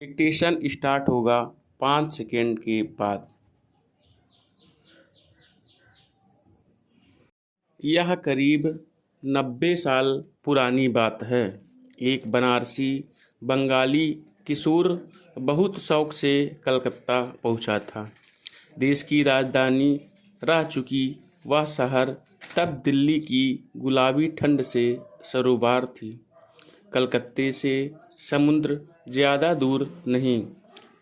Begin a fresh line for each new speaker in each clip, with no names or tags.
Dictation start होगा 5 second के बाद। यह करीब 90 साल पुरानी बात है। एक बनारसी बंगाली किशोर बहुत शौक से कलकत्ता पहुंचा था। देश की राजधानी रह चुकी वह शहर तब दिल्ली की गुलाबी ठंड से सरोबार थी। कलकत्ते से समुद्र ज़्यादा दूर नहीं,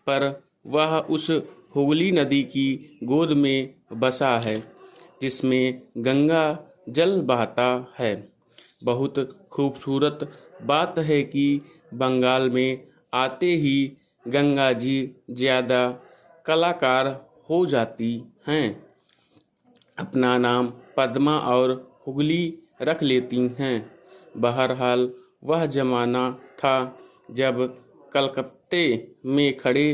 पर वह उस हुगली नदी की गोद में बसा है जिसमें गंगा जल बहता है। बहुत खूबसूरत बात है कि बंगाल में आते ही गंगा जी ज़्यादा कलाकार हो जाती हैं। अपना नाम पद्मा और हुगली रख लेती हैं। बहरहाल वह ज़माना था जब कलकत्ते में खड़े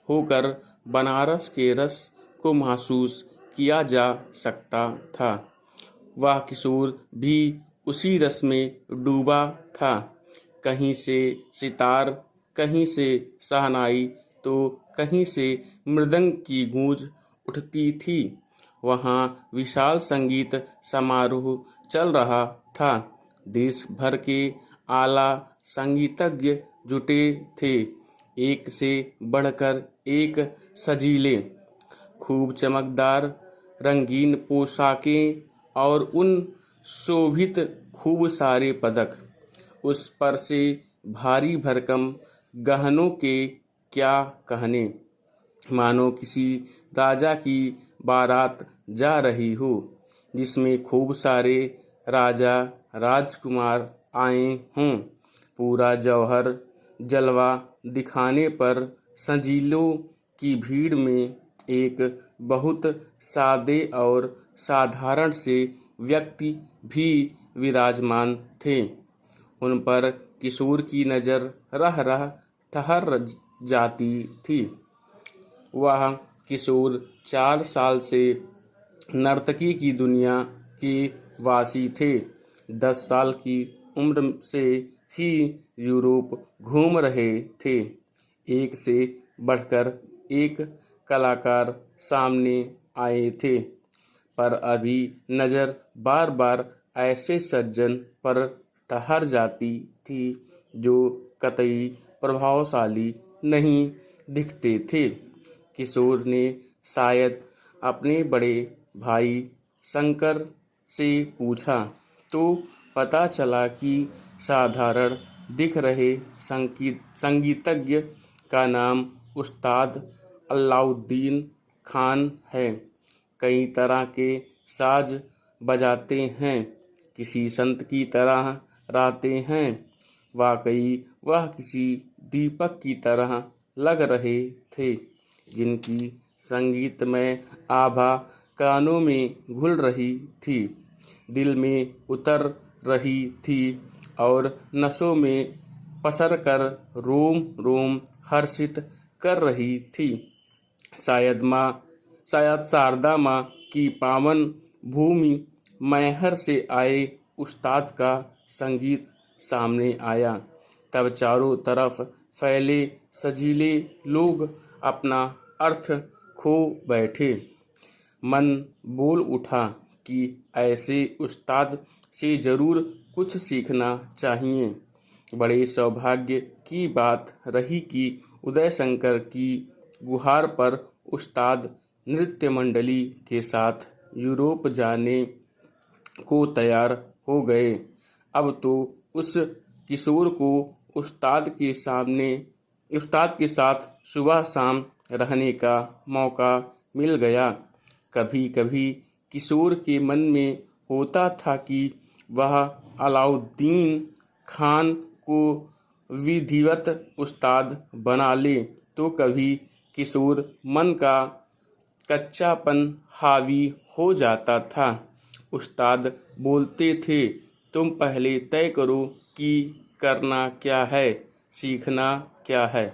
होकर बनारस के रस को महसूस किया जा सकता था। वह किशोर भी उसी रस में डूबा था। कहीं से सितार, कहीं से शहनाई तो कहीं से मृदंग की गूंज उठती थी। वहाँ विशाल संगीत समारोह चल रहा था। देश भर के आला संगीतज्ञ जुटे थे, एक से बढ़कर एक सजीले, खूब चमकदार रंगीन पोशाकें और उन शोभित खूब सारे पदक, उस पर से भारी भरकम गहनों के क्या कहने, मानो किसी राजा की बारात जा रही हो, जिसमें खूब सारे राजा राजकुमार आए हों। पूरा जौहर जलवा दिखाने पर संजीलों की भीड़ में एक बहुत सादे और साधारण से व्यक्ति भी विराजमान थे। उन पर किशोर की नज़र रह ठहर जाती थी। वह किशोर 4 साल से नर्तकी की दुनिया के वासी थे। 10 साल की उम्र से ही यूरोप घूम रहे थे। एक से बढ़कर एक कलाकार सामने आए थे, पर अभी नज़र बार बार ऐसे सज्जन पर ठहर जाती थी जो कतई प्रभावशाली नहीं दिखते थे। किशोर ने शायद अपने बड़े भाई शंकर से पूछा तो पता चला कि साधारण दिख रहे संगीतज्ञ का नाम उस्ताद अलाउद्दीन खान है। कई तरह के साज बजाते हैं, किसी संत की तरह रहते हैं। वाकई वह किसी दीपक की तरह लग रहे थे, जिनकी संगीतमय आभा कानों में घुल रही थी, दिल में उतर रही थी और नसों में पसर कर रोम रोम हर्षित कर रही थी। शायद शारदा माँ की पावन भूमि मैहर से आए उस्ताद का संगीत सामने आया। तब चारों तरफ फैले सजीले लोग अपना अर्थ खो बैठे। मन बोल उठा कि ऐसे उस्ताद से जरूर कुछ सीखना चाहिए। बड़े सौभाग्य की बात रही कि उदय शंकर की गुहार पर उस्ताद नृत्य मंडली के साथ यूरोप जाने को तैयार हो गए। अब तो उस किशोर को उस्ताद के साथ सुबह शाम रहने का मौका मिल गया। कभी कभी किशोर के मन में होता था कि वह अलाउद्दीन खान को विधिवत उस्ताद बना ले, तो कभी किशोर मन का कच्चापन हावी हो जाता था। उस्ताद बोलते थे, तुम पहले तय करो कि करना क्या है, सीखना क्या है।